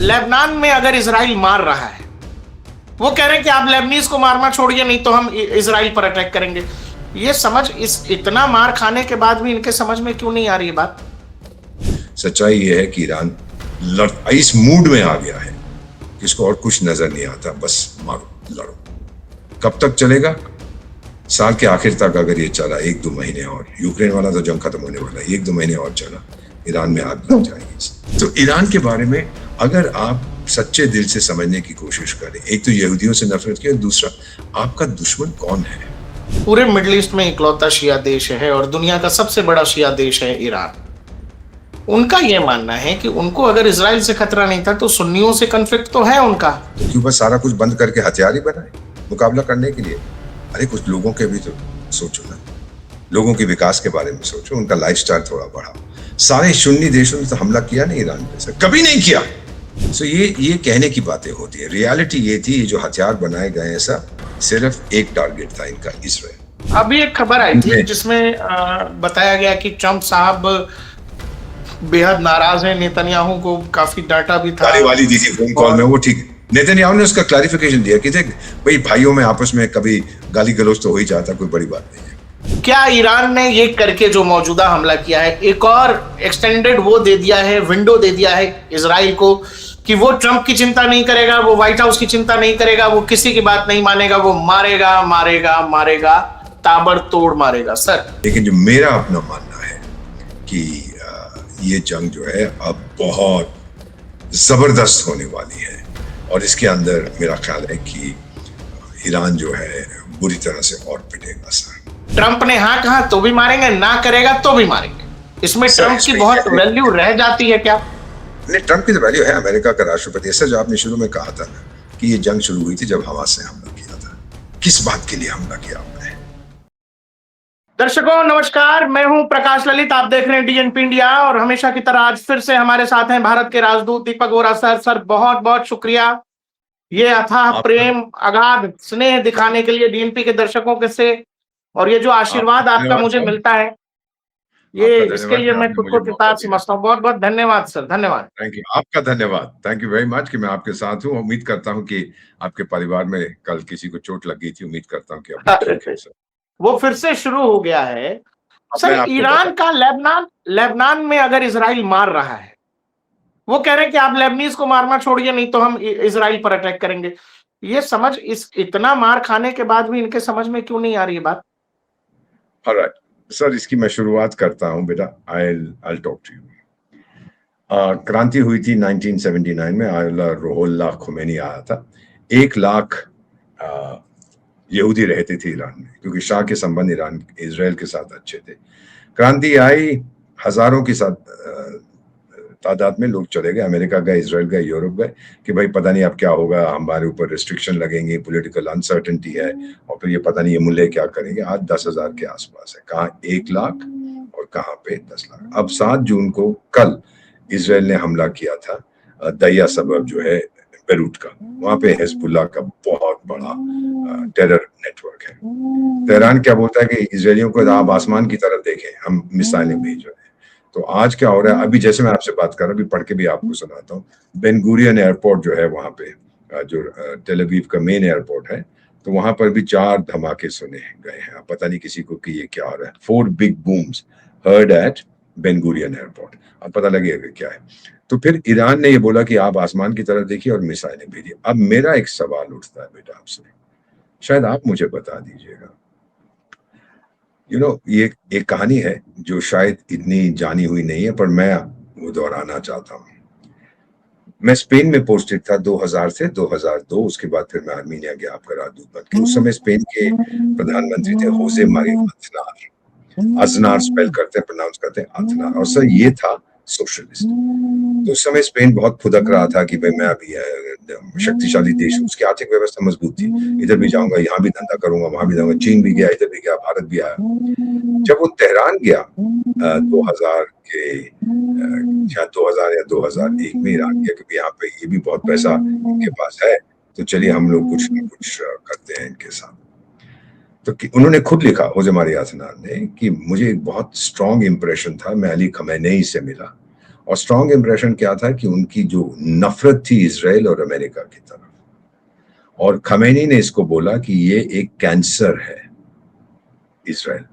Lebanon में अगर Israel मार रहा है, वो कह रहे हैं कि आप लेबनीज को मारना छोड़िए, नहीं तो हम इजराइल पर अटैक करेंगे। ये समझ, इस इतना मार खाने के बाद भी इनके समझ में क्यों नहीं आ रही बात? सच्चाई ये है कि ईरान इस मूड में आ गया है कि इसको और कुछ नजर नहीं आता, बस मारो लड़ो। कब तक चलेगा? साल के आखिर तक अगर ये चला 1-2 महीने और, यूक्रेन वाला तो जंग खत्म होने वाला है, 1-2 महीने और चला, ईरान में आग लग जाएगी। तो ईरान के बारे में अगर आप सच्चे दिल से समझने की कोशिश करें, एक तो यहूदियों से नफरत की और दूसरा आपका दुश्मन कौन है। पूरे मिडिल ईस्ट में इकलौता शिया देश है और दुनिया का सबसे बड़ा शिया देश है ईरान। उनका यह मानना है कि उनको अगर इजराइल से खतरा नहीं था तो सुन्नियों से कन्फ्लिक्ट तो है उनका। तो क्यों बस सारा कुछ बंद करके हथियार ही बनाए मुकाबला करने के लिए? अरे कुछ लोगों के भी तो सोचो ना, लोगों के विकास के बारे में सोचो, उनका लाइफस्टाइल थोड़ा बढ़ाओ। सारे सुन्नी देशों ने तो हमला किया नहीं ईरान पे, कभी नहीं किया। सो ये कहने की बातें होती है। रियलिटी ये थी, जो हथियार बनाए गए हैं सब, सिर्फ एक टारगेट था इनका, इजराइल। अभी एक खबर आई थी जिसमें बताया गया कि ट्रंप साहब बेहद नाराज है, नेतन्याहू को काफी डांटा भी था। गाली वाली दी थी फोन कॉल में, वो ठीक है। नेतन्याहू ने उसका क्लैरिफिकेशन दिया कि देख भाई, भाइयों में आपस में कभी गाली गलौज तो हो ही जाता, कोई बड़ी बात नहीं है। क्या ईरान ने ये करके जो मौजूदा हमला किया है, एक और एक्सटेंडेड वो दे दिया है, विंडो दे दिया है इजराइल को कि वो ट्रंप की चिंता नहीं करेगा, वो व्हाइट हाउस की चिंता नहीं करेगा, वो किसी की बात नहीं मानेगा, वो मारेगा मारेगा मारेगा, ताबड़तोड़ मारेगा। सर, लेकिन जो मेरा अपना मानना है कि ये जंग जो है अब बहुत जबरदस्त होने वाली है और इसके अंदर मेरा ख्याल है कि ईरान जो है बुरी तरह से और पिटेगा। सर, ट्रंप ने हाँ कहा तो भी मारेंगे, ना करेगा तो भी मारेंगे। इसमें ट्रंप की बहुत वैल्यू रह जाती है क्या? नहीं, ट्रंप की तो वैल्यू है, अमेरिका का राष्ट्रपति। ऐसा जो आपने शुरू में कहा था ना कि ये जंग शुरू हुई थी जब हमास से हमला किया था, किस बात के लिए हमला किया आपने? दर्शकों नमस्कार, मैं हूं प्रकाश ललित, आप देख रहे हैं डीएनपी इंडिया और हमेशा की तरह आज फिर से हमारे साथ हैं भारत के राजदूत दीपक वोरा सर। सर, बहुत बहुत शुक्रिया ये अथाह प्रेम, अगाध स्नेह दिखाने के लिए डीएनपी के दर्शकों के से, और ये जो आशीर्वाद आपका मुझे मिलता है, ये इसके लिए मैं खुद को कृतज्ञ समझता हूँ। बहुत बहुत धन्यवाद सर, धन्यवाद। थैंक यू, आपका धन्यवाद, थैंक यू वेरी मच कि मैं आपके साथ हूँ। उम्मीद करता हूँ कि आपके परिवार में कल किसी को चोट लग गई थी, उम्मीद करता हूँ कि अब ठीक है सर। वो फिर से शुरू हो गया है। सर, ईरान का लेबनान में अगर इजराइल मार रहा है, वो कह रहे हैं कि आप लेबनीज को मारना छोड़िए, नहीं तो हम इजराइल पर अटैक करेंगे। ये समझ, इस इतना मार खाने के बाद भी इनके समझ में क्यों नहीं आ रही बात? ऑलराइट सर, इसकी मैं शुरुआत करता हूँ बेटा। I'll talk to you। क्रांति हुई थी 1979 में, आयतुल्लाह रुहुल्लाह खुमैनी आया था। 1 लाख यहूदी रहते थे ईरान में, क्योंकि शाह के संबंध ईरान इजराइल के साथ अच्छे थे। क्रांति आई, हजारों की तादाद में लोग चले गए, अमेरिका गए, इजराइल गए, यूरोप गए कि भाई पता नहीं अब क्या होगा, हमारे ऊपर रिस्ट्रिक्शन लगेंगे, पॉलिटिकल अनसर्टेनिटी है और फिर ये पता नहीं ये मुल्ले क्या करेंगे। आज 10,000 के आसपास है, कहाँ 1 लाख और कहाँ पे 10 लाख। अब 7 जून को कल इजराइल ने हमला किया था दया सबब जो है बेरूट का, वहां पे हिजबुल्लाह का बहुत बड़ा टेरर नेटवर्क है। तेहरान क्या बोलता है कि इजरायलियों को आप आसमान की तरफ देखें, हम मिसाइलें भेज रहे हैं। तो आज क्या हो रहा है, अभी जैसे मैं आपसे बात कर रहा हूँ, अभी पढ़ के भी आपको सुनाता हूँ। बेन गुरियन एयरपोर्ट जो है वहां पे, जो टेल अवीव का मेन एयरपोर्ट है, तो वहां पर भी 4 धमाके सुने गए हैं। अब पता नहीं किसी को कि ये क्या हो रहा है। 4 big booms heard at Ben Gurion airport. अब पता लगेगा क्या है। तो फिर ईरान ने ये बोला कि आप आसमान की तरफ देखिए और मिसाइलें भेजिए। अब मेरा एक सवाल उठता है बेटा आपसे, शायद आप मुझे बता दीजिएगा। ये एक कहानी है जो शायद इतनी जानी हुई नहीं है, पर मैं वो दोहराना चाहता हूँ। मैं स्पेन में पोस्टेड था 2000 से 2002, उसके बाद फिर मैं आर्मीनिया गया आपका राजदूत बन के। उस समय स्पेन के प्रधानमंत्री थे होजे मारिया अजनार। अजनार स्पेल करते हैं, प्रोनाउंस करते हैं अजनार। और सर ये था सोशलिस्ट। तो उस समय स्पेन बहुत फुदक रहा था कि भाई मैं अभी शक्तिशाली देश हूँ, उसकी आर्थिक व्यवस्था मजबूत थी, इधर भी जाऊंगा, यहाँ भी धंधा करूंगा, वहां भी जाऊंगा। चीन भी गया, इधर भी गया, भारत भी आया। जब वो तेहरान गया 2000 के शायद 2000 या 2001 में ईरान गया, क्योंकि यहाँ पे ये भी बहुत पैसा इनके पास है, तो चलिए हम लोग कुछ ना कुछ करते हैं इनके साथ। तो उन्होंने खुद लिखा, होजे मारिया अजनार ने, कि मुझे एक बहुत स्ट्रॉन्ग इंप्रेशन था, मैं अली खमेनेई से मिला और स्ट्रॉन्ग इंप्रेशन क्या था कि उनकी जो नफरत थी इजराइल और अमेरिका की तरफ, और खमेनी ने इसको बोला कि ये एक कैंसर है, इजराइल,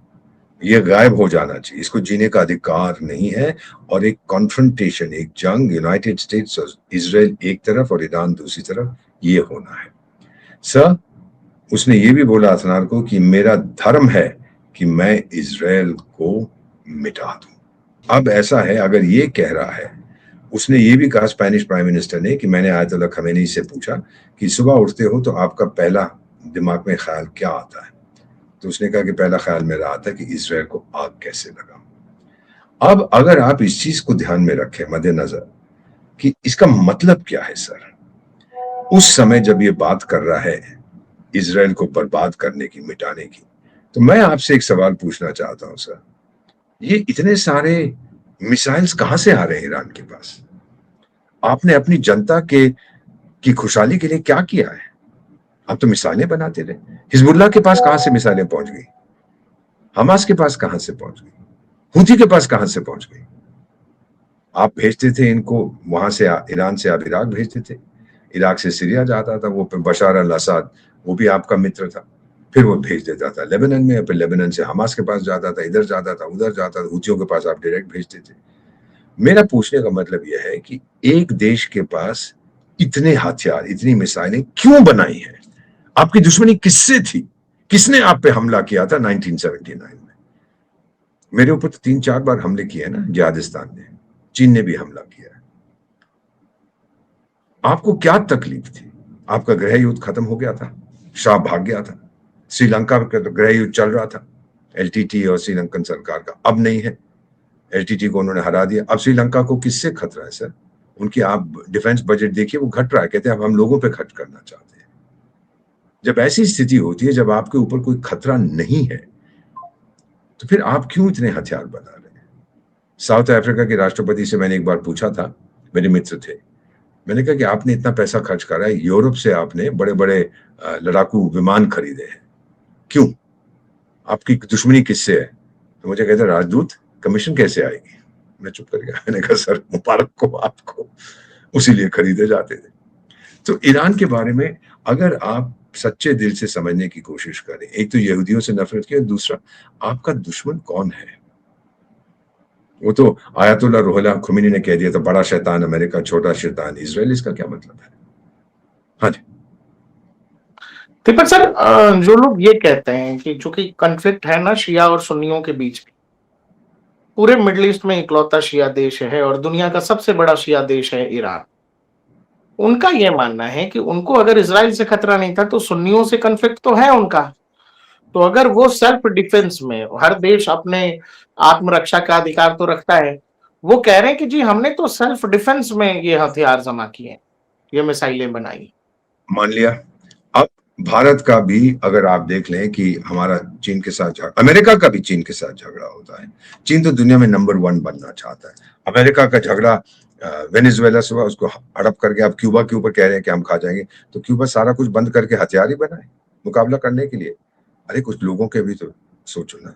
ये गायब हो जाना चाहिए, इसको जीने का अधिकार नहीं है, और एक कॉन्फ्रंटेशन, एक जंग यूनाइटेड स्टेट्स और इजराइल एक तरफ और ईरान दूसरी तरफ, ये होना है। सर, उसने ये भी बोला असनार को कि मेरा धर्म है कि मैं इजराइल को मिटा दूं। अब ऐसा है, अगर ये कह रहा है, उसने ये भी कहा स्पेनिश प्राइम मिनिस्टर ने कि मैंने आयतुल्लाह खमेनी से पूछा कि सुबह उठते हो तो आपका पहला दिमाग में ख्याल क्या आता है, तो उसने कहा कि पहला ख्याल मेरा आता है कि इजराइल को आग कैसे लगाऊं। अब अगर आप इस चीज को ध्यान में रखें मद्देनजर कि इसका मतलब क्या है सर, उस समय जब ये बात कर रहा है इजराइल को बर्बाद करने की, मिटाने की, तो मैं आपसे एक सवाल पूछना चाहता हूं सर, ये इतने सारे मिसाइल्स कहां से आ रहे हैं ईरान के पास? आपने अपनी जनता की खुशहाली के लिए क्या किया है? आप तो मिसाइलें बनाते रहे। हिजबुल्लाह के पास कहां से मिसाइलें पहुंच गई? हमास के पास कहां से पहुंच गई? हुती के पास कहां से पहुंच गई? आप भेजते थे इनको वहां से, ईरान से आप इराक भेजते थे, इराक से सीरिया जाता था, वो बशार अल असद, वो भी आपका मित्र था, फिर वो भेज देता था लेबनान में, फिर लेबनान से हमास के पास जाता था, इधर जाता था, उधर जाता था, हुतियों के पास आप डायरेक्ट भेजते थे। मेरा पूछने का मतलब यह है कि एक देश के पास इतने हथियार, इतनी मिसाइलें क्यों बनाई हैं? आपकी दुश्मनी किससे थी? किसने आप पे हमला किया था 1979 में? मेरे ऊपर तो 3-4 बार हमले किए ना जिहादिस्तान ने, चीन ने भी हमला किया है। आपको क्या तकलीफ थी? आपका गृह युद्ध खत्म हो गया था, शाह भाग गया था, श्रीलंका का तो गृह युद्ध चल रहा था एलटीटी और श्रीलंकन सरकार का, अब नहीं है, एलटीटी को उन्होंने हरा दिया। अब श्रीलंका को किससे खतरा है सर? उनकी आप डिफेंस बजट देखिए, वो घट रहा है, कहते हैं अब हम लोगों पे खर्च करना चाहते हैं। जब ऐसी स्थिति होती है, जब आपके ऊपर कोई खतरा नहीं है, तो फिर आप क्यों इतने हथियार बना रहे हैं? साउथ अफ्रीका के राष्ट्रपति से मैंने एक बार पूछा था, मेरे मित्र थे, मैंने कहा कि आपने इतना पैसा खर्च करा है, यूरोप से आपने बड़े बड़े लड़ाकू विमान खरीदे हैं, क्यों? आपकी दुश्मनी किससे है? तो मुझे कहते राजदूत कमीशन कैसे आएगी? मैं चुप कर गया। मैंने कहा सर मुबारक को आपको, उसी लिए खरीदे जाते थे। तो ईरान के बारे में अगर आप सच्चे दिल से समझने की कोशिश करें, एक तो यहूदियों से नफरत की, और दूसरा आपका दुश्मन कौन है? वो तो आयतुल्लाह रुहुल्लाह खुमैनी ने कह दिया था, बड़ा शैतान अमेरिका, छोटा शैतान इजराइल। इसका क्या मतलब है? हाँ जी दीपक सर, जो लोग ये कहते हैं कि चूंकि कॉन्फ्लिक्ट है ना शिया और सुन्नियों के बीच में, पूरे मिडिल ईस्ट में इकलौता शिया देश है और दुनिया का सबसे बड़ा शिया देश है ईरान, उनका यह मानना है कि उनको अगर इजराइल से खतरा नहीं था तो सुन्नियों से कॉन्फ्लिक्ट तो है उनका। तो अगर वो सेल्फ डिफेंस में, हर देश अपने आत्मरक्षा का अधिकार तो रखता है, वो कह रहे हैं कि जी हमने तो सेल्फ डिफेंस में ये हथियार जमा किए, ये मिसाइलें बनाई। मान लिया। अब भारत का भी अगर आप देख लें कि हमारा चीन के साथ अमेरिका का भी चीन के साथ झगड़ा होता है। चीन तो दुनिया में नंबर 1 बनना चाहता है। अमेरिका का झगड़ा वेनेजुएला से हुआ, उसको हड़प करके आप क्यूबा के ऊपर कह रहे हैं कि हम खा जाएंगे, तो क्यूबा सारा कुछ बंद करके हथियार ही बनाए मुकाबला करने के लिए। अरे कुछ लोगों के भी तो सोचो ना,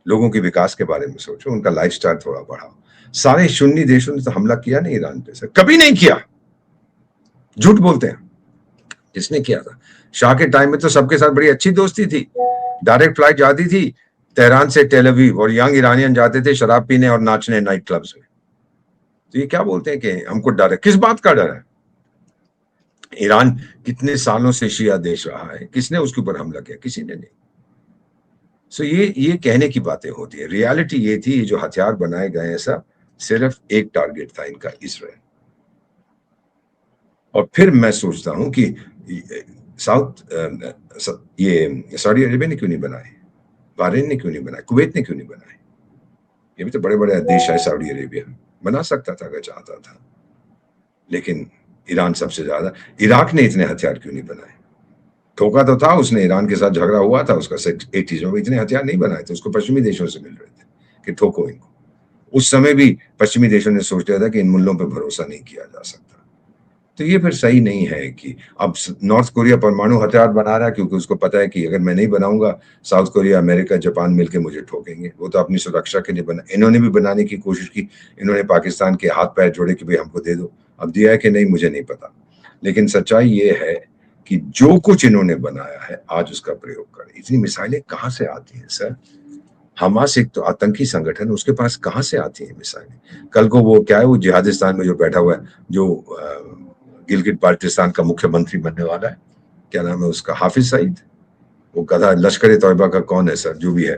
लोगों के विकास के बारे में सोचो, उनका लाइफस्टाइल थोड़ा बढ़ाओ। सारे सुन्नी देशों ने तो हमला किया नहीं ईरान पे सर, कभी नहीं किया, झूठ बोलते हैं। जिसने किया था शाह के टाइम में तो सबके साथ बड़ी अच्छी दोस्ती थी, डायरेक्ट फ्लाइट जाती थी तेहरान से टेल अवीव, और यंग ईरानियन जाते थे शराब पीने और नाचने नाइट क्लब्स में। तो ये क्या बोलते हैं कि हमको डर है? किस बात का डर है? ईरान कितने सालों से शिया देश रहा है, किसने उसके ऊपर हमला किया? किसी ने नहीं। सो ये कहने की बातें होती है। रियलिटी ये थी, ये जो हथियार बनाए गए ऐसा सिर्फ एक टारगेट था इनका, इजराइल। और फिर मैं सोचता हूं कि ये सऊदी अरेबिया ने क्यों नहीं बनाए, बहरीन ने क्यों नहीं बनाए, कुवैत ने क्यों नहीं बनाए? ये भी तो बड़े बड़े देश है। सऊदी अरेबिया बना सकता था अगर चाहता था, लेकिन ईरान सबसे ज्यादा। इराक ने इतने हथियार क्यों नहीं बनाए? ठोका तो था उसने, ईरान के साथ झगड़ा हुआ था उसका 80s में, इतने हथियार नहीं बनाए थे, उसको पश्चिमी देशों से मिल रहे थे कि ठोको इनको। उस समय भी पश्चिमी देशों ने सोच लिया था कि इन मुल्लों पर भरोसा नहीं किया जा सकता, तो ये फिर सही नहीं है कि अब नॉर्थ कोरिया परमाणु हथियार बना रहा है क्योंकि उसको पता है कि अगर मैं नहीं बनाऊंगा साउथ कोरिया, अमेरिका, जापान मिलकर मुझे ठोकेंगे। वो तो अपनी सुरक्षा के लिए बना, इन्होंने भी बनाने की कोशिश की, इन्होंने पाकिस्तान के हाथ पैर जोड़े कि भाई हमको दे दो। अब दिया है कि नहीं मुझे नहीं पता, लेकिन सच्चाई ये है कि जो कुछ इन्होंने बनाया है आज उसका प्रयोग करें। इतनी मिसाइलें कहाँ से आती हैं सर? हमास एक तो आतंकी संगठन, उसके पास कहाँ से आती है मिसाइलें? कल को वो क्या है, वो जिहादिस्तान में जो बैठा हुआ है, जो गिलगिट बाल्टिस्तान का मुख्यमंत्री बनने वाला है, क्या नाम है उसका, हाफिज सईद, वो गधा लश्कर तौयबा का कौन है सर, जो भी है,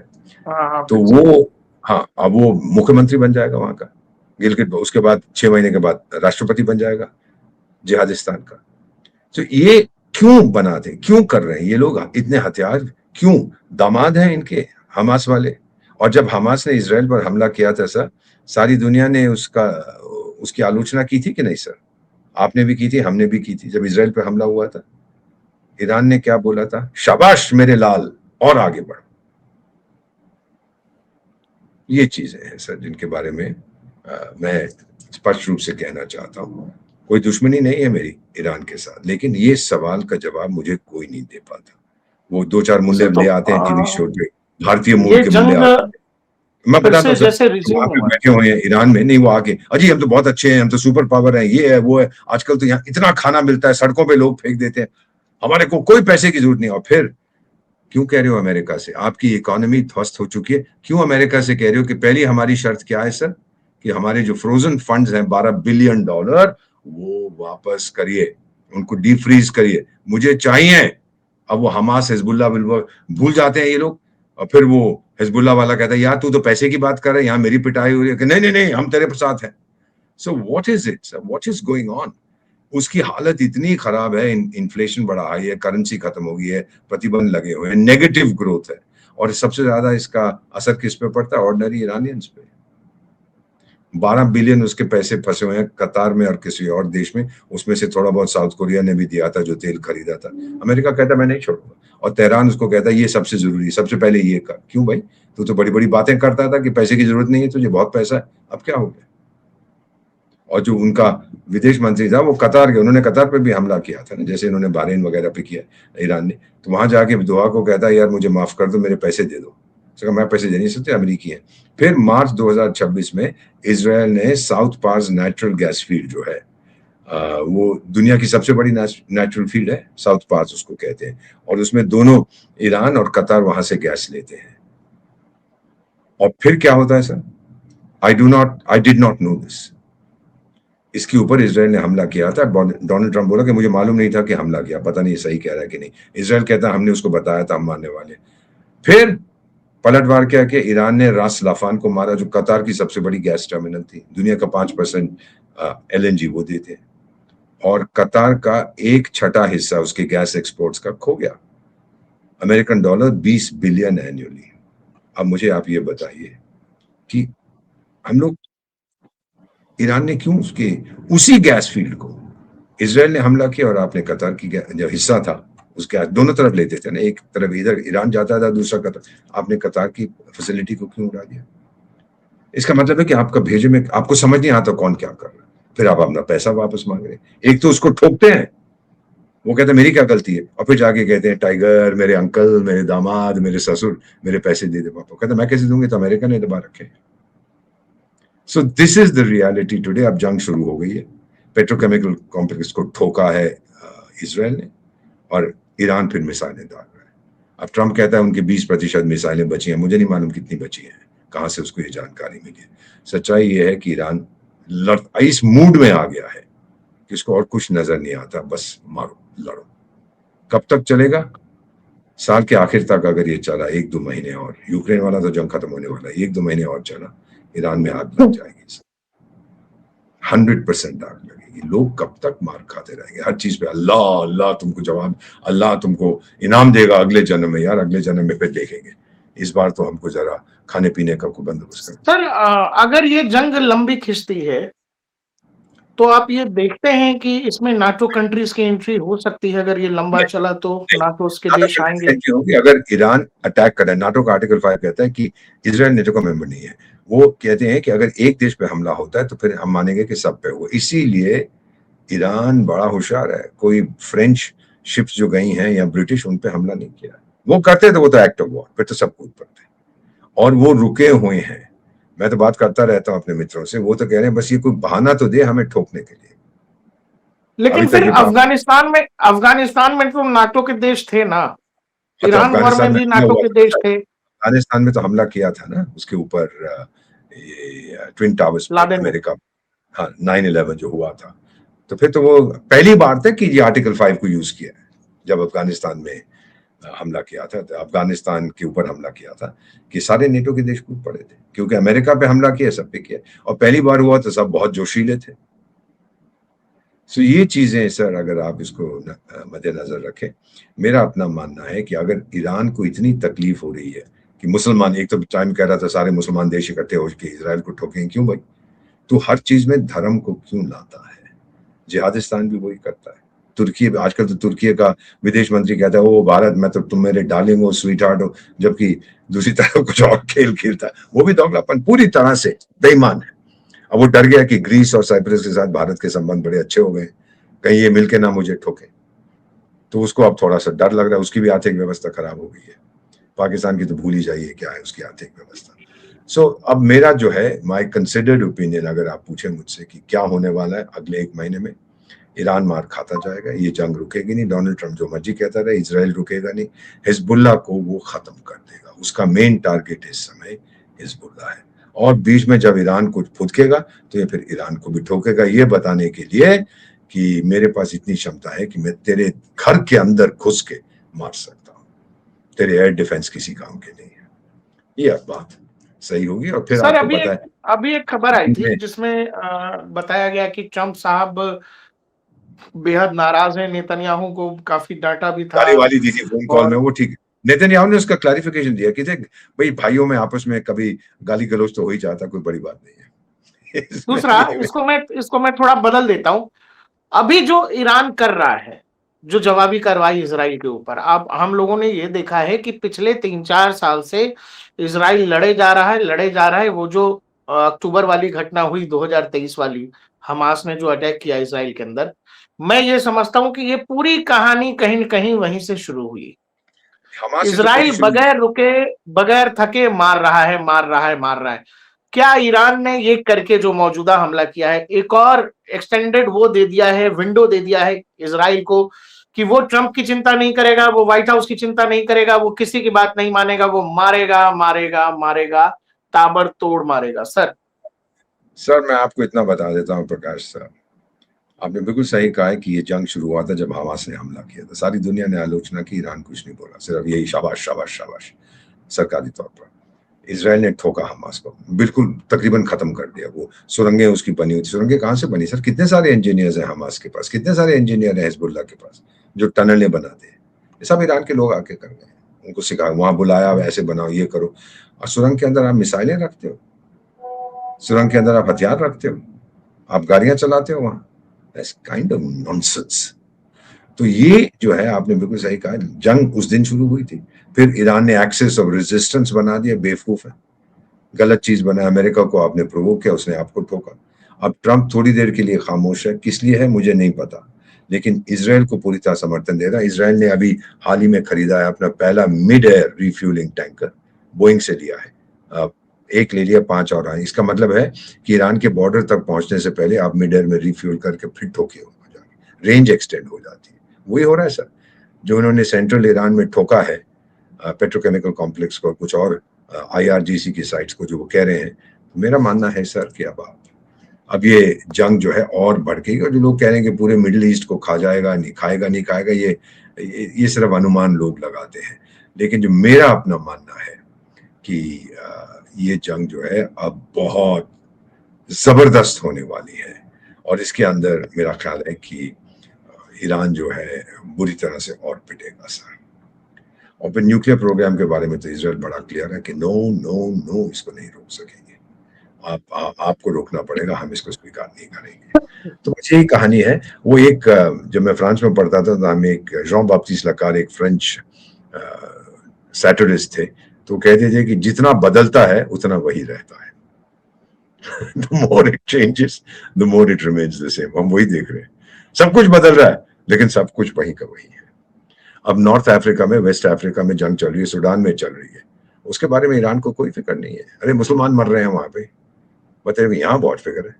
तो वो, हाँ, अब वो मुख्यमंत्री बन जाएगा वहां का गिलगिट, उसके बाद 6 महीने के बाद राष्ट्रपति बन जाएगा जिहादिस्तान का। तो ये क्यों बनाते, क्यों कर रहे हैं ये लोग इतने हथियार? क्यों? दामाद हैं इनके हमास वाले। और जब हमास ने इजराइल पर हमला किया था सर, सारी दुनिया ने उसकी आलोचना की थी कि नहीं सर? आपने भी की थी, हमने भी की थी। जब इजराइल पर हमला हुआ था, ईरान ने क्या बोला था? शाबाश मेरे लाल, और आगे बढ़ो। ये चीजें हैं सर जिनके बारे में मैं स्पष्ट रूप से कहना चाहता हूं। कोई दुश्मनी नहीं है मेरी ईरान के साथ, लेकिन ये सवाल का जवाब मुझे कोई नहीं दे पाता। वो 2-4 मुल्ले ले आते हैं टीवी शो पे, भारतीय मूल के मुल्ले आते हैं। मैं बताता हूँ सर, वहां पे बैठे हुए हैं ईरान में, नहीं वो आके अजी हम तो बहुत अच्छे हैं, हम तो सुपर पावर हैं, ये है वो है, आजकल तो यहाँ इतना खाना मिलता है, सड़कों पे लोग फेंक देते हैं, हमारे को कोई पैसे की जरूरत नहीं। और फिर क्यों कह रहे हो अमेरिका से? आपकी इकोनॉमी ध्वस्त हो चुकी है, क्यों अमेरिका से कह रहे हो कि पहली हमारी शर्त क्या है सर, कि हमारे जो फ्रोजन फंड्स हैं $12 बिलियन वो वापस करिए, उनको डीफ्रीज करिए, मुझे चाहिए। अब वो हमास, हिजबुल्लाह भूल जाते हैं ये लोग, और फिर वो हिजबुल्ला वाला कहता है यार तू तो पैसे की बात कर रहा है, यहाँ मेरी पिटाई हो रही है कि नहीं नहीं नहीं हम तेरे साथ हैं। So what is it sir, what is going on? उसकी हालत इतनी खराब है, इन्फ्लेशन बड़ा हाई है, करेंसी खत्म हो गई है, प्रतिबंध लगे हुए हैं, नेगेटिव ग्रोथ है, और सबसे ज्यादा इसका असर किस पे पड़ता है? ऑर्डिनरी इरानियंस पे। 12 बिलियन उसके पैसे फंसे हुए हैं कतार में और किसी और देश में, उसमें से थोड़ा बहुत साउथ कोरिया ने भी दिया था जो तेल खरीदा था। अमेरिका कहता मैं नहीं छोड़ूंगा, और तेहरान उसको कहता है ये सबसे जरूरी, सबसे पहले ये कर। क्यों भाई? तू तो बड़ी बड़ी बातें करता था कि पैसे की जरूरत नहीं है तुझे, बहुत पैसा है, अब क्या हो गया? और जो उनका विदेश मंत्री था वो कतार के, उन्होंने कतार पे भी हमला किया था ना, जैसे इन्होंने बहरीन वगैरह पे किया ईरान ने, तो वहां जाके दोहा को कहता है यार मुझे माफ कर दो, मेरे पैसे दे दो। तो मैं पैसे दे नहीं सकते, अमेरिकी है। फिर मार्च 2026 में इजराइल ने South Pars natural gas field जो है, वो दुनिया की सबसे बड़ी नेचुरल फील्ड है, साउथ पार्स उसको कहते हैं, और उसमें दोनों ईरान और कतार वहां से गैस लेते हैं। और फिर क्या होता है sir? I did not know this. इसके ऊपर इजराइल ने हमला किया था। डोनाल्ड ट्रंप बोला कि मुझे मालूम नहीं था कि हमला किया, पता नहीं सही कह रहा है कि नहीं। इजराइल कहता है हमने उसको बताया था, हम मानने वाले। फिर पलटवार क्या कि ईरान ने रास लाफान को मारा, जो कतार की सबसे बड़ी गैस टर्मिनल थी, दुनिया का 5% LNG वो देते हैं, और कतार का 1/6 हिस्सा उसके गैस एक्सपोर्ट्स का खो गया, अमेरिकन डॉलर 20 बिलियन एनुअली। अब मुझे आप ये बताइए कि हम लोग, ईरान ने क्यों उसी गैस फील्ड को, इजराइल ने हमला किया और आपने कतार की जो हिस्सा था उसके दोनों तरफ लेते थे ना, एक तरफ इधर ईरान जाता था, दूसरा कतार, आपने कतार की फैसिलिटी को क्यों उड़ा दिया? इसका मतलब है कि आपका भेजे में आपको समझ नहीं आता कौन क्या कर रहा है, फिर आप अपना पैसा वापस मांग रहे हैं। एक तो उसको ठोकते हैं, वो कहते हैं मेरी क्या गलती है, और फिर जाके कहते हैं टाइगर, मेरे अंकल, मेरे दामाद, मेरे ससुर, मेरे पैसे दे दे पापा। कहते मैं कैसे दूंगी, तो अमेरिका ने दबा रखे। So this is the reality today. अब जंग शुरू हो गई है, पेट्रोकेमिकल कॉम्प्लेक्स को ठोका है इजराइल ने, और ईरान फिर मिसाइलें डाल रहा है। अब ट्रंप कहता है उनकी 20% मिसाइलें बची हैं, मुझे नहीं मालूम कितनी बची हैं, कहां से उसको ये जानकारी मिली है। सच्चाई ये है कि ईरान इस मूड में आ गया है कि उसको और कुछ नजर नहीं आता, बस मारो लड़ो। कब तक चलेगा? साल के आखिर तक अगर ये चला 1-2 महीने और, यूक्रेन वाला तो जंग खत्म होने वाला है, 1-2 महीने और चला, ईरान में आग लग जाएगी, 100% आग लगेगी। लोग कब तक मार खाते रहेंगे हर चीज पे? अल्लाह अल्लाह तुमको जवाब, अल्लाह तुमको इनाम देगा अगले जन्म में। यार अगले जन्म में फिर देखेंगे, इस बार तो हमको जरा खाने पीने का कोई बंदोबस्त करें। सर अगर ये जंग लंबी खिंचती है तो आप ये देखते हैं कि इसमें नाटो कंट्रीज की एंट्री हो सकती है? अगर ये लंबा चला तो नाटो के देश आएंगे? अगर ईरान अटैक करे, नाटो का आर्टिकल 5 कहता है कि इजराइल नेटो का मेंबर नहीं है, वो कहते हैं कि अगर एक देश पे हमला होता है तो फिर हम मानेंगे कि सब पे हुआ। इसीलिए ईरान बड़ा होशियार है, कोई फ्रेंच शिप्स जो गई हैं या ब्रिटिश, उन पे हमला नहीं किया। वो करते तो वो तो एक्ट ऑफ वॉर, फिर तो सब कूद पड़ते, और वो रुके हुए हैं। मैं तो बात करता रहता हूँ अपने मित्रों से, वो तो कह रहे हैं बस ये कोई बहाना तो दे हमें ठोकने के लिए। लेकिन फिर अफगानिस्तान में तो नाटो के देश थे ना, तो ईरान वॉर में भी नाटो के देश थे। अफगानिस्तान में तो हमला किया था ना उसके ऊपर, ये ट्विन टावर्स पे लादेन में। अमेरिका, हाँ 9/11 जो हुआ था, तो फिर तो वो पहली बार था कि ये आर्टिकल 5 को यूज किया है जब अफगानिस्तान में हमला किया था, तो अफगानिस्तान के ऊपर हमला किया था कि सारे नेटो के देश कूद पड़े थे, क्योंकि अमेरिका पे हमला किया, सब पे किया, और पहली बार हुआ तो सब बहुत जोशीले थे। सो ये चीजें सर अगर आप इसको मद्देनजर रखें, मेरा अपना मानना है कि अगर ईरान को इतनी तकलीफ हो रही है कि मुसलमान, एक तो टाइम कह रहा था सारे मुसलमान देश इकट्ठे हो के इजराइल को ठोकें, क्यों भाई? तो हर चीज में धर्म को क्यों लाता है? जिहादिस्तान भी वही करता है। तुर्की, आजकल तो तुर्की का विदेश मंत्री कहता है, ओ भारत मैं तो तुम मेरे डार्लिंग हो, स्वीट हार्ट हो, जबकि दूसरी तरफ कुछ और खेल खेलता है। वो भी दोगलापन, पूरी तरह से बेईमान है। अब वो डर गया कि ग्रीस और साइप्रस के साथ भारत के संबंध बड़े अच्छे हो गए, कहीं ये मिलके ना मुझे ठोके, तो उसको अब थोड़ा सा डर लग रहा है। उसकी भी आर्थिक व्यवस्था खराब हो गई है, पाकिस्तान की तो भूल ही जाइए क्या है उसकी आर्थिक व्यवस्था। सो अब मेरा जो है माय कंसिडर्ड ओपिनियन, अगर आप पूछे मुझसे कि क्या होने वाला है अगले 1 महीने में, ईरान मार खाता जाएगा, ये जंग रुकेगी नहीं। डोनाल्ड ट्रंप जो मर्जी कहता रहे, इजराइल रुकेगा नहीं। हिजबुल्ला को वो खत्म कर देगा, उसका मेन टारगेट इस समय हिजबुल्ला है, और बीच में जब ईरान कुछ फुदकेगा तो ये फिर ईरान को भी ठोकेगा, ये बताने के लिए कि मेरे पास इतनी क्षमता है कि मैं तेरे घर के अंदर घुस के मार सकता हूँ, तेरे एयर डिफेंस किसी काम के नहीं है। ये अब बात सही होगी। और फिर सर आपको पता है अभी एक खबर आई थी जिसमें बताया गया कि ट्रंप साहब बेहद नाराज हैं, नेतन्याहू को काफी डांटा भी था। गाली वाली दी थी फोन कॉल में, वो ठीक है। नेतन्याहू ने उसका क्लैरिफिकेशन दिया कि देख भाई, भाइयों में आपस में कभी गाली गलौज तो हो ही जाता, कोई बड़ी बात नहीं है। दूसरा, इसको मैं थोड़ा बदल देता हूं। अभी जो ईरान कर रहा है, जो जवाबी कार्रवाई इसराइल के ऊपर, अब हम लोगों ने ये देखा है कि पिछले 3-4 साल से इसराइल लड़े जा रहा है। वो जो अक्टूबर वाली घटना हुई 2023 वाली, हमास ने जो अटैक किया इसराइल के अंदर, मैं ये समझता हूं कि ये पूरी कहानी कहीं न कहीं वहीं से शुरू हुई। इसराइल बगैर रुके, बगैर थके मार रहा है। क्या ईरान ने ये करके जो मौजूदा हमला किया है, एक और एक्सटेंडेड वो दे दिया है, विंडो दे दिया है इसराइल को कि वो ट्रंप की चिंता नहीं करेगा, वो व्हाइट हाउस की चिंता नहीं करेगा, वो किसी की बात नहीं मानेगा, वो मारेगा, ताबड़तोड़ मारेगा। सर मैं आपको इतना बता देता हूँ प्रकाश सर, आपने बिल्कुल सही कहा है कि ये जंग शुरू हुआ था जब हमास ने हमला किया था। सारी दुनिया ने आलोचना की, ईरान कुछ नहीं बोला, सिर्फ यही शाबाश शाबाश शाबाश सरकारी तौर पर। इसराइल ने ठोका हमास को, बिल्कुल तकरीबन खत्म कर दिया। वो सुरंगें उसकी बनी हुई थी, सुरंगें कहाँ से बनी सर? कितने सारे इंजीनियर्स हैं हमास के पास, कितने सारे इंजीनियर हैं हिजबुल्लाह के पास जो टनलें बनाते हैं। ये सब ईरान के लोग आके कर गए, उनको सिखाया, वहां बुलाया, ऐसे बनाओ, ये करो। और सुरंग के अंदर आप मिसाइलें रखते हो, सुरंग के अंदर आप हथियार रखते हो, आप गाड़ियां चलाते हो वहां। That's kind of nonsense। तो ये जो है आपने बिल्कुल सही कहा, जंग उस दिन शुरू हुई थी, फिर ईरान ने एक्सेस ऑफ रेजिस्टेंस बना दिया, बेवकूफ है, गलत चीज बना। अमेरिका को आपने प्रोवोक किया, उसने आपको ठोका। अब ट्रंप थोड़ी देर के लिए खामोश है, किस लिए है मुझे नहीं पता, लेकिन इसराइल को पूरी तरह समर्थन दे रहा है। इसराइल ने अभी हाल ही में खरीदा है अपना पहला mid air refuelling tanker, Boeing से लिया है, एक ले लिया, 5 और आए। इसका मतलब है कि ईरान के बॉर्डर तक पहुंचने से पहले आप मिड एयर में रिफ्यूल करके फिर ठोके उनको जाके, रेंज एक्सटेंड हो जाती है। वही हो रहा है सर, जो उन्होंने सेंट्रल ईरान में ठोका है पेट्रोकेमिकल कॉम्प्लेक्स को और कुछ और IRGC की साइट्स को, जो वो कह रहे हैं। मेरा मानना है सर कि अब ये जंग जो है और बढ़ गई, और जो लोग कह रहे हैं कि पूरे मिडिल ईस्ट को खा जाएगा, नहीं खाएगा, ये सिर्फ अनुमान लोग लगाते हैं। लेकिन जो मेरा अपना मानना है कि ये जंग जो है अब बहुत जबरदस्त होने वाली है, और इसके अंदर मेरा ख्याल है कि ईरान जो है बुरी तरह से और पिटेगा सर। और फिर न्यूक्लियर प्रोग्राम के बारे में तो इसराइल बड़ा क्लियर है कि नो नो नो, इसको नहीं रोक सकेंगे, आपको रोकना पड़ेगा, हम इसको स्वीकार नहीं करेंगे। तो बस यही कहानी है। वो एक, जब मैं फ्रांस में पढ़ता था तो हमें एक जॉन बाप्टिस्ट लकार, एक फ्रेंच सैटिरिस्ट थे, तो कहते थे कि जितना बदलता है उतना वही रहता है। The more it changes, the more it remains the same। हम वही देख रहे हैं। सब कुछ बदल रहा है, लेकिन सब कुछ वही का वही है। अब नॉर्थ अफ्रीका में, वेस्ट अफ्रीका में जंग चल रही है, सूडान में चल रही है, उसके बारे में ईरान को कोई फिक्र नहीं है। अरे मुसलमान मर रहे हैं वहां पे, बताइए यहां बहुत फिक्र है,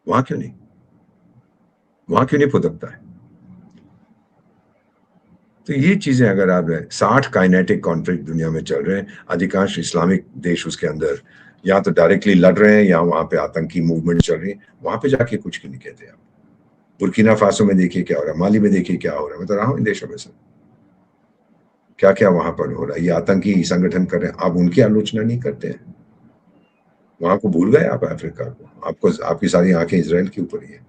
वहां क्यों नहीं, वहां क्यों नहीं फुदकता है? तो ये चीजें अगर आप 60 काइनेटिक कॉन्फ्लिक्ट दुनिया में चल रहे हैं, अधिकांश इस्लामिक देश उसके अंदर या तो डायरेक्टली लड़ रहे हैं या वहां पे आतंकी मूवमेंट चल रही है, वहां पे जाके कुछ क्यों नहीं कहते आप? बुर्किना फासो में देखिए क्या हो रहा है, माली में देखिए क्या हो रहा है, मैं तो रहा हूं इन देशों में से, क्या क्या वहां पर हो रहा है, ये आतंकी संगठन कर रहे हैं, आप उनकी आलोचना नहीं करते हैं। वहां को भूल गए आप अफ्रीका को, आपको आपकी सारी आंखें इजराइल के ऊपर ही है।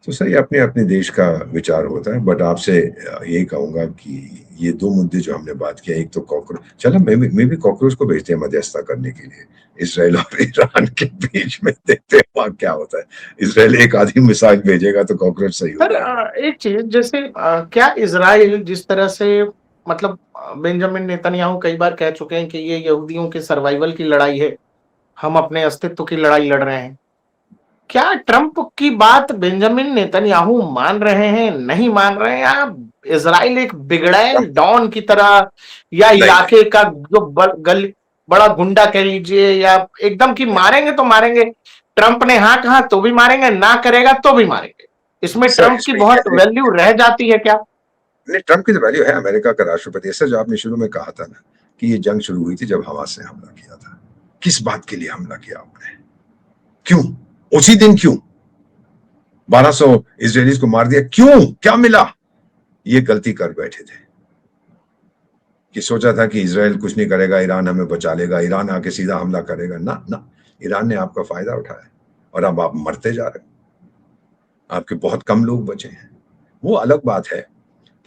तो सही अपने अपने देश का विचार होता है, बट आपसे यही कहूंगा कि ये दो मुद्दे जो हमने बात किया, एक तो कॉकरोच, चलो मैं भी कॉकरोच को भेजते हैं मध्यस्थता करने के लिए इसराइल और ईरान के बीच में, देखते हैं वहां क्या होता है। इसराइल एक आधी मिसाइल भेजेगा तो कॉकरोच सही हो जाएगा। एक चीज जैसे क्या इसराइल जिस तरह से मतलब बेंजामिन नेतन्याहू कई बार कह चुके हैं कि ये यहूदियों के सर्वाइवल की लड़ाई है, हम अपने अस्तित्व की लड़ाई लड़ रहे हैं, क्या ट्रंप की बात बेंजामिन नेतन्याहू मान रहे हैं, नहीं मान रहे हैं, या इजराइल एक बिगड़ैल डॉन की तरह या इलाके का जो बड़ा गुंडा कह लीजिए, या एकदम की मारेंगे तो मारेंगे, ट्रंप ने हाँ कहा तो भी मारेंगे, ना करेगा तो भी मारेंगे, इसमें ट्रंप की बहुत वैल्यू रह जाती है क्या? नहीं, ट्रंप की तो वैल्यू है, अमेरिका का राष्ट्रपति। ऐसा जो आपने शुरू में कहा था ना कि ये जंग शुरू हुई थी जब हमास ने हमला किया था, किस बात के लिए हमला किया आपने, क्यों उसी दिन, क्यों 1200 इजरायलीज को मार दिया, क्यों, क्या मिला? ये गलती कर बैठे थे कि सोचा था कि इजराइल कुछ नहीं करेगा, ईरान हमें बचा लेगा, ईरान आके सीधा हमला करेगा, ना ना, ईरान ने आपका फायदा उठाया और अब आप मरते जा रहे हो, आपके बहुत कम लोग बचे हैं। वो अलग बात है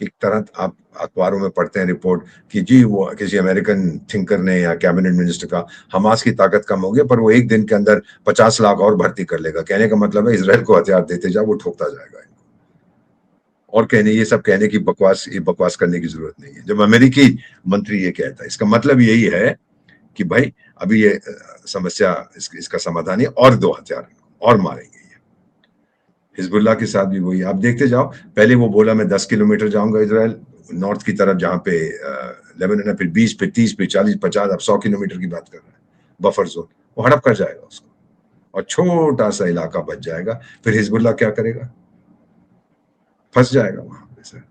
कि तरह आप अखबारों में पढ़ते हैं रिपोर्ट कि जी वो किसी अमेरिकन थिंकर ने या कैबिनेट मिनिस्टर का हमास की ताकत कम हो गई, पर वो एक दिन के अंदर 50 लाख और भर्ती कर लेगा। कहने का मतलब है इसराइल को हथियार देते जाओ, वो ठोकता जाएगा इनको। और कहने, ये सब कहने की बकवास, ये बकवास करने की जरूरत नहीं है। जब अमेरिकी मंत्री ये कहता है, इसका मतलब यही है कि भाई अभी ये समस्या, इसका समाधान है और 2 हथियार और मारेंगे। हिजबुल्लाह के साथ भी वही, आप देखते जाओ, पहले वो बोला मैं 10 किलोमीटर जाऊंगा इजराइल नॉर्थ की तरफ, जहां पे लेबनान है, फिर 20 पे 30 पे 40 50, अब 100 किलोमीटर की बात कर रहा है, बफर जोन, वो हड़प कर जाएगा उसको और छोटा सा इलाका बच जाएगा। फिर हिजबुल्लाह क्या करेगा, फंस जाएगा वहां पे सर,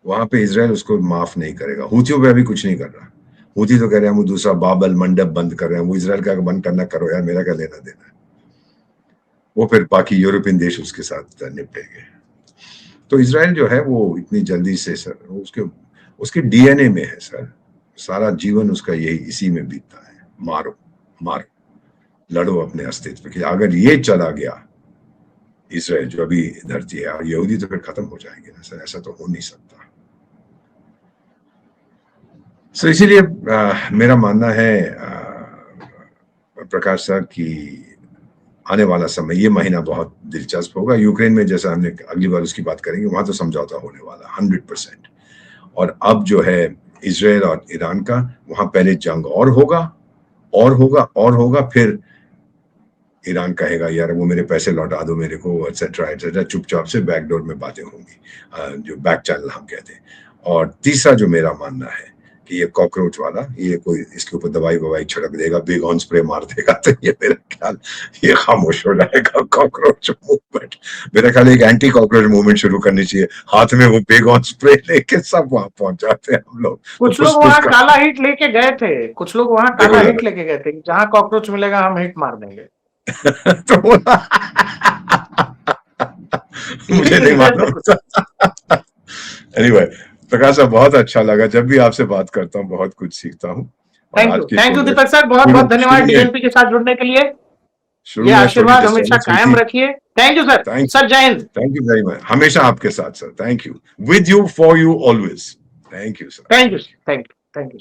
वहां पे इजराइल उसको माफ नहीं करेगा। हूथियों पे अभी कुछ नहीं कर रहा, हूथी तो कह रहे हैं हम दूसरा बाबल मंडप बंद कर रहे हैं, वो इजराइल का बंद करना करो यार, मेरा क्या लेना देना है, वो फिर बाकी यूरोपियन देश उसके साथ निपटेंगे। तो इजराइल जो है वो इतनी जल्दी से सर, उसके डीएनए में है सर, सारा जीवन उसका यही इसी में बीतता है, मारो मारो, लड़ो अपने अस्तित्व के। अगर ये चला गया इजराइल जो अभी धरती है, और यहूदी तो फिर खत्म हो जाएंगे ना सर, ऐसा तो हो नहीं सकता। सो इसीलिए मेरा मानना है प्रकाश सर की आने वाला समय, ये महीना बहुत दिलचस्प होगा। यूक्रेन में जैसा हमने अगली बार उसकी बात करेंगे, वहां तो समझौता होने वाला 100%। और अब जो है इजराइल और ईरान का, वहां पहले जंग और होगा और होगा और होगा, फिर ईरान कहेगा यार वो मेरे पैसे लौटा दो मेरे को, एटसेट्रा एटसेट्रा, चुपचाप से बैकडोर में बातें होंगी, जो बैक चैनल हम कहते हैं। और तीसरा जो मेरा मानना है कि ये कॉकरोच वाला, ये कोई इसके ऊपर दवाई ववाई छिड़क देगा, बिग ऑन स्प्रे मार देगा, तो ये मेरा ख्याल ये खामोश हो जाएगा कॉकरोच मूवमेंट। मेरा ख्याल एक एंटी कॉकरोच मूवमेंट शुरू करनी चाहिए, हाथ में वो बिग ऑन स्प्रे लेके सब वहां पहुंच जाते हैं हम लोग। कुछ लोग वहां काला हिट लेके गए थे, कुछ लोग वहां काला हिट लेके गए थे, जहां कॉकरोच मिलेगा हम हिट मार देंगे। तो मुझे नहीं मालूम। एनीवे प्रकाश साहब, बहुत अच्छा लगा, जब भी आपसे बात करता हूँ बहुत कुछ सीखता हूँ। थैंक यू दीपक सर, बहुत बहुत धन्यवाद डीएनपी के साथ जुड़ने के लिए। ये आशीर्वाद हमेशा कायम रखिए। Thank you sir. सर जय Hind. Thank you very much, हमेशा आपके साथ sir, thank you, with you, for you, always. Thank you sir. Thank you.